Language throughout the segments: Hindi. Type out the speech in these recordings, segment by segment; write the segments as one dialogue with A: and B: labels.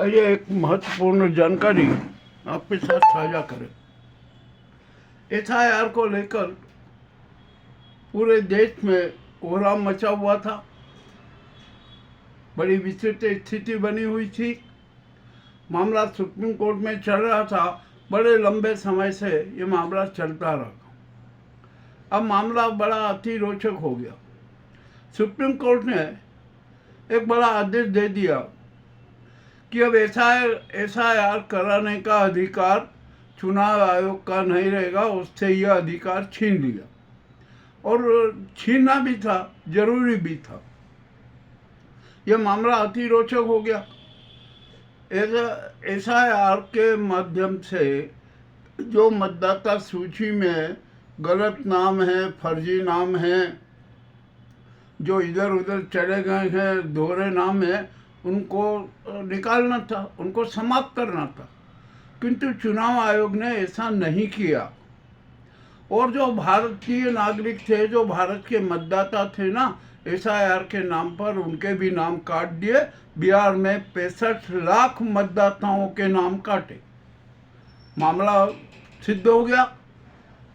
A: ये एक महत्वपूर्ण जानकारी आपके साथ साझा करें। एसआईआर को लेकर पूरे देश में कोहराम मचा हुआ था, बड़ी विचित्र स्थिति बनी हुई थी। मामला सुप्रीम कोर्ट में चल रहा था, बड़े लंबे समय से ये मामला चलता रहा। अब मामला बड़ा अति रोचक हो गया। सुप्रीम कोर्ट ने एक बड़ा आदेश दे दिया कि अब एसआईआर कराने का अधिकार चुनाव आयोग का नहीं रहेगा, उससे यह अधिकार छीन लिया। और छीनना भी था, जरूरी भी था। यह मामला अति रोचक हो गया। एसआईआर के माध्यम से जो मतदाता सूची में गलत नाम है, फर्जी नाम है, जो इधर उधर चले गए हैं, दोहरे नाम है, उनको निकालना था, उनको समाप्त करना था। किंतु चुनाव आयोग ने ऐसा नहीं किया। और जो भारतीय नागरिक थे, जो भारत के मतदाता थे ना, एसआईआर के नाम पर उनके भी नाम काट दिए। बिहार में 65 लाख मतदाताओं के नाम काटे। मामला सिद्ध हो गया,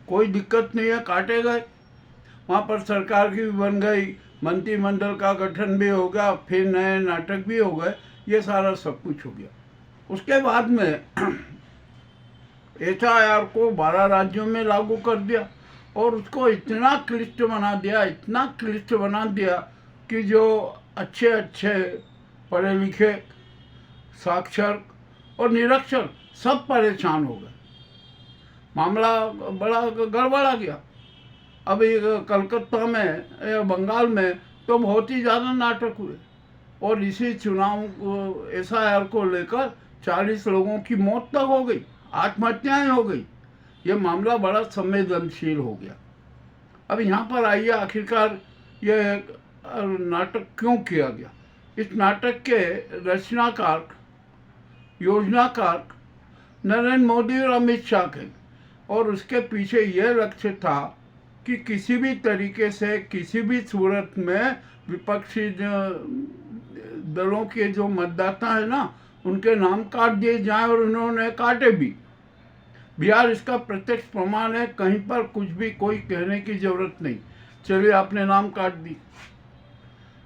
A: कोई दिक्कत नहीं है, काटे गए। वहाँ पर सरकार भी बन गई, मंत्रिमंडल का गठन भी हो गया, फिर नए नाटक भी हो गए, ये सारा सब कुछ हो गया। उसके बाद में एसआईआर को 12 राज्यों में लागू कर दिया और उसको इतना क्लिष्ट बना दिया कि जो अच्छे पढ़े लिखे, साक्षर और निरक्षर सब परेशान हो गए। मामला बड़ा गड़बड़ा गया। अभी कलकत्ता में या बंगाल में तो बहुत ही ज़्यादा नाटक हुए और इसी चुनाव एसआईआर को लेकर 40 लोगों की मौत तक हो गई, आत्महत्याएं हो गई। ये मामला बड़ा संवेदनशील हो गया। अब यहाँ पर आइए, आखिरकार ये नाटक क्यों किया गया। इस नाटक के रचनाकार, योजनाकार नरेंद्र मोदी और अमित शाह थे और उसके पीछे यह लक्ष्य था कि किसी भी तरीके से, किसी भी सूरत में विपक्षी दलों के जो मतदाता है ना, उनके नाम काट दिए जाएं और उन्होंने काटे भी। बिहार इसका प्रत्यक्ष प्रमाण है, कहीं पर कुछ भी कोई कहने की जरूरत नहीं। चलिए, आपने नाम काट दी।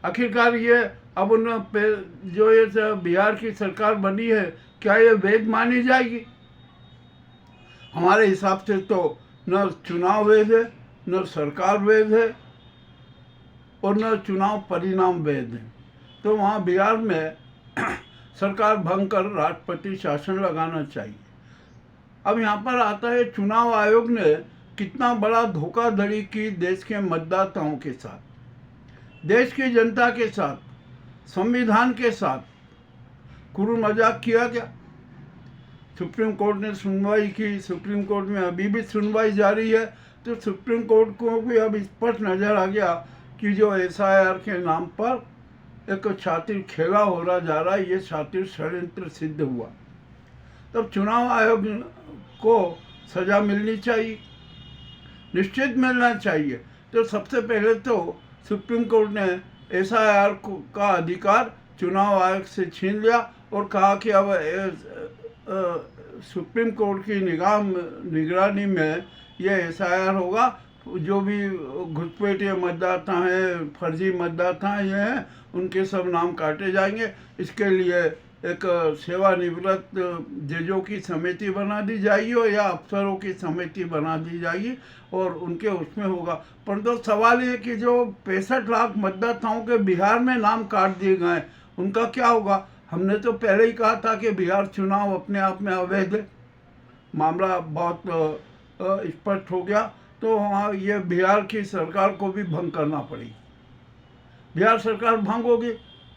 A: आखिरकार ये अब उन जो ये बिहार की सरकार बनी है, क्या ये वैध मानी जाएगी? हमारे हिसाब से तो न चुनाव वैध है, न सरकार वैध है और न चुनाव परिणाम वैध है। तो वहाँ बिहार में सरकार भंग कर राष्ट्रपति शासन लगाना चाहिए। अब यहाँ पर आता है, चुनाव आयोग ने कितना बड़ा धोखाधड़ी की देश के मतदाताओं के साथ, देश की जनता के साथ, संविधान के साथ क्रूर मजाक किया गया। सुप्रीम कोर्ट ने सुनवाई की, सुप्रीम कोर्ट में अभी भी सुनवाई जारी है। तो सुप्रीम कोर्ट को भी अब स्पष्ट नजर आ गया कि जो एसआईआर के नाम पर एक शातिर खेला हो रहा जा रहा है, ये शातिर षड्यंत्र सिद्ध हुआ। तब चुनाव आयोग को सजा मिलनी चाहिए, निश्चित मिलना चाहिए। तो सबसे पहले तो सुप्रीम कोर्ट ने एसआईआर का अधिकार चुनाव आयोग से छीन लिया और कहा कि अब सुप्रीम कोर्ट की निगरानी में ये एसआईआर होगा। जो भी घुसपैठिए मतदाता हैं, फर्जी मतदाता हैं, उनके सब नाम काटे जाएंगे। इसके लिए एक सेवानिवृत्त जजों की समिति बना दी जाएगी और या अफसरों की समिति बना दी जाएगी और उनके उसमें होगा। परंतु सवाल ये कि जो 65 लाख मतदाताओं के बिहार में नाम काट दिए गए, उनका क्या होगा? हमने तो पहले ही कहा था कि बिहार चुनाव अपने आप में अवैध है। मामला बहुत स्पष्ट हो गया। तो वहाँ ये बिहार की सरकार को भी भंग करना पड़ेगी। बिहार सरकार भंग होगी।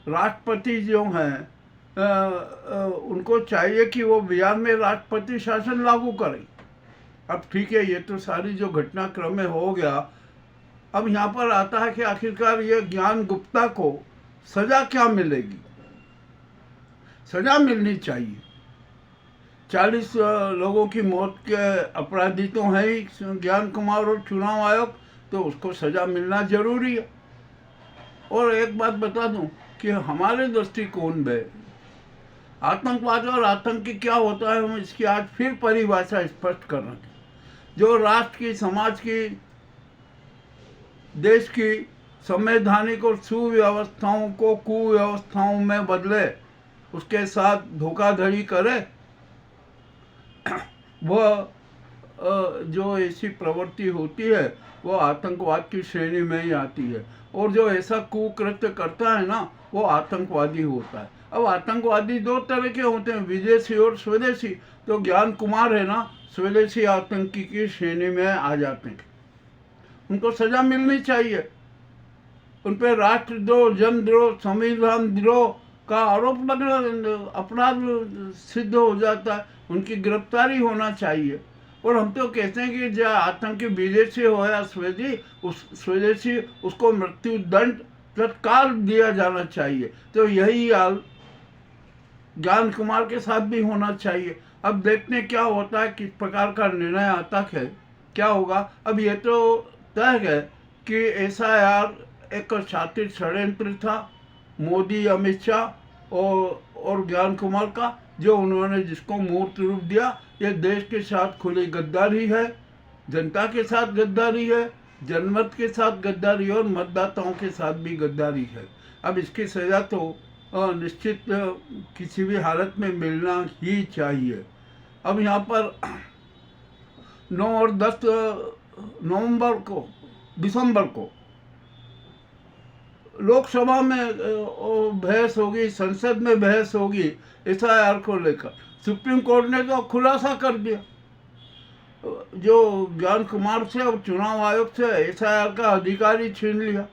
A: राष्ट्रपति जो हैं उनको चाहिए कि वो बिहार में राष्ट्रपति शासन लागू करें। अब ठीक है, ये तो सारी जो घटनाक्रम में हो गया। अब यहाँ पर आता है कि आखिरकार ये ज्ञान गुप्ता को सजा क्या मिलेगी? सजा मिलनी चाहिए। 40 लोगों की मौत के अपराधी तो हैं ही ज्ञान कुमार और चुनाव आयोग, तो उसको सजा मिलना जरूरी है। और एक बात बता दूं कि हमारे दृष्टिकोण में आतंकवाद और आतंकी क्या होता है, हम इसकी आज फिर परिभाषा स्पष्ट कर रहे हैं। जो राष्ट्र की, समाज की, देश की संवैधानिक और सुव्यवस्थाओं को कुव्यवस्थाओं में बदले, उसके साथ धोखाधड़ी करे, वह जो ऐसी प्रवृत्ति होती है वो आतंकवाद की श्रेणी में ही आती है। और जो ऐसा कुकृत्य करता है ना, वो आतंकवादी होता है। अब आतंकवादी दो तरह के होते हैं, विदेशी और स्वदेशी। तो ज्ञान कुमार है ना, स्वदेशी आतंकी की श्रेणी में आ जाते हैं। उनको सजा मिलनी चाहिए। उन पर राष्ट्रद्रोह, जनद्रोह, संविधान द्रोह का आरोप लगना अपराध सिद्ध हो जाता है। उनकी गिरफ्तारी होना चाहिए। और हम तो कहते हैं कि जो आतंकी विदेशी हो या स्वदेशी, उसको मृत्यु दंड तत्काल दिया जाना चाहिए। तो यही हाल ज्ञान कुमार के साथ भी होना चाहिए। अब देखते हैं क्या होता है, किस प्रकार का निर्णय आता है, क्या होगा। अब ये तो तय है कि SIR एक शातिर षड्यंत्र था मोदी, अमित शाह और ज्ञान कुमार का, जो उन्होंने जिसको मूर्त रूप दिया। ये देश के साथ खुली गद्दारी है, जनता के साथ गद्दारी है, जनमत के साथ गद्दारी है और मतदाताओं के साथ भी गद्दारी है। अब इसकी सज़ा तो निश्चित किसी भी हालत में मिलना ही चाहिए। अब यहाँ पर 9 और 10 दिसंबर को लोकसभा में बहस होगी, संसद में बहस होगी SIR को लेकर। सुप्रीम कोर्ट ने तो खुलासा कर दिया, जो ज्ञान कुमार से और चुनाव आयोग से SIR का अधिकार ही छीन लिया।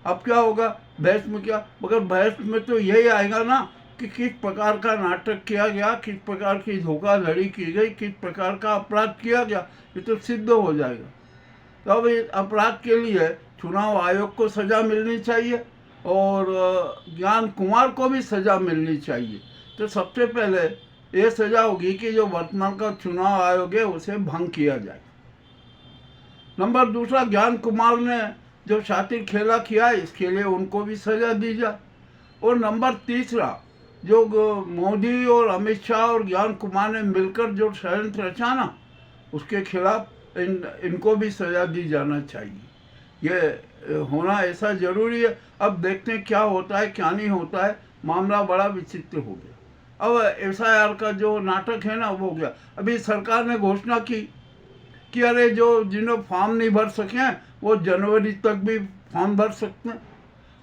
A: अब क्या होगा बहस में, क्या मगर बहस में तो यही आएगा ना कि किस प्रकार का नाटक किया गया, किस प्रकार की धोखाधड़ी की गई, किस प्रकार का अपराध किया गया, ये तो सिद्ध हो जाएगा। तो अब इस अपराध के लिए चुनाव आयोग को सज़ा मिलनी चाहिए और ज्ञान कुमार को भी सज़ा मिलनी चाहिए। तो सबसे पहले ये सज़ा होगी कि जो वर्तमान का चुनाव आयोग है उसे भंग किया जाए। नंबर दूसरा, ज्ञान कुमार ने जो शातिर खेला किया इसके लिए उनको भी सज़ा दी जाए। और नंबर तीसरा, जो मोदी और अमित शाह और ज्ञान कुमार ने मिलकर जो षड्यंत्र रचा ना, उसके खिलाफ इनको भी सज़ा दी जाना चाहिए। ये होना ऐसा ज़रूरी है। अब देखते हैं क्या होता है क्या नहीं होता है। मामला बड़ा विचित्र हो गया। अब SIR का जो नाटक है ना वो हो गया। अभी सरकार ने घोषणा की कि अरे जो जिन्होंने फॉर्म नहीं भर सके हैं वो जनवरी तक भी फॉर्म भर सकते हैं।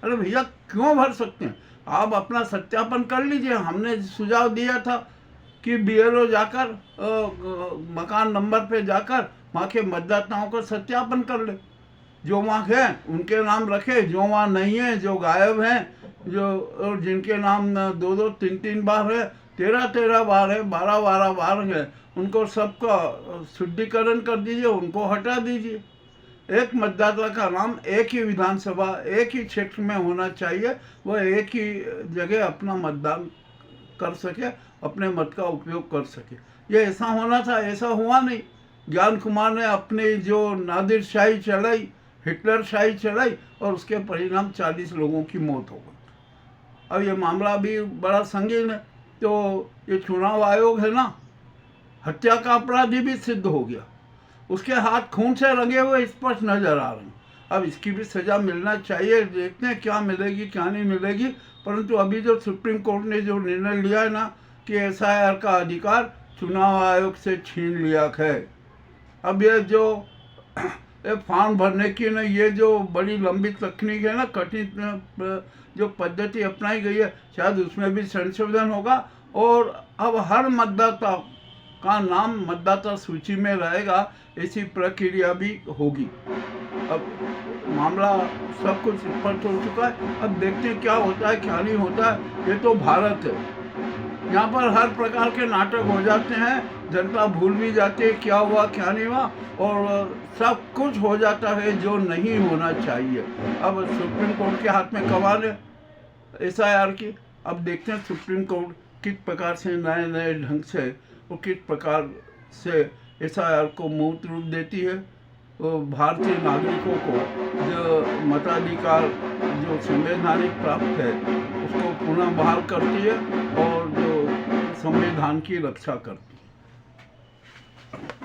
A: अरे भैया क्यों भर सकते हैं? आप अपना सत्यापन कर लीजिए। हमने सुझाव दिया था कि BLO जाकर मकान नंबर पे जाकर वहाँ के मतदाताओं का सत्यापन कर ले। जो वहाँ हैं उनके नाम रखे, जो वहाँ नहीं है, जो गायब हैं, जो और जिनके नाम 2-2, 3-3 बार है, 13-13 बार है, 12-12 बार है, उनको सबका शुद्धिकरण कर दीजिए, उनको हटा दीजिए। एक मतदाता का नाम एक ही विधानसभा, एक ही क्षेत्र में होना चाहिए। वह एक ही जगह अपना मतदान कर सके, अपने मत का उपयोग कर सके। ये ऐसा होना था, ऐसा हुआ नहीं। ज्ञान कुमार ने अपनी जो नादिरशाही चलाई, हिटलरशाही चलाई और उसके परिणाम 40 लोगों की मौत हो गई। अब ये मामला भी बड़ा संगीन है। तो ये चुनाव आयोग है ना, हत्या का अपराधी भी सिद्ध हो गया। उसके हाथ खून से रंगे हुए स्पष्ट नजर आ रहे हैं। अब इसकी भी सज़ा मिलना चाहिए। देखते हैं क्या मिलेगी क्या नहीं मिलेगी। परंतु अभी जो सुप्रीम कोर्ट ने जो निर्णय लिया है ना कि SIR का अधिकार चुनाव आयोग से छीन लिया है। अब ये जो फॉर्म भरने की ना ये जो बड़ी लंबी तकनीक है ना, कठिन जो पद्धति अपनाई गई है, शायद उसमें भी संशोधन होगा और अब हर मतदाता का नाम मतदाता सूची में रहेगा। ऐसी प्रक्रिया भी होगी। अब मामला सब कुछ स्पष्ट हो चुका है। अब देखते हैं क्या होता है क्या नहीं होता है। ये तो भारत है, यहाँ पर हर प्रकार के नाटक हो जाते हैं। जनता भूल भी जाती है क्या हुआ क्या नहीं हुआ और सब कुछ हो जाता है जो नहीं होना चाहिए। अब सुप्रीम कोर्ट के हाथ में कमान है SIR की। अब देखते हैं सुप्रीम कोर्ट किस प्रकार से नए नए ढंग से और किस प्रकार से SIR को मूर्त रूप देती है। तो भारतीय नागरिकों को जो मताधिकार जो संवैधानिक प्राप्त है उसको पुनः बहाल करती है और जो संविधान की रक्षा करती है।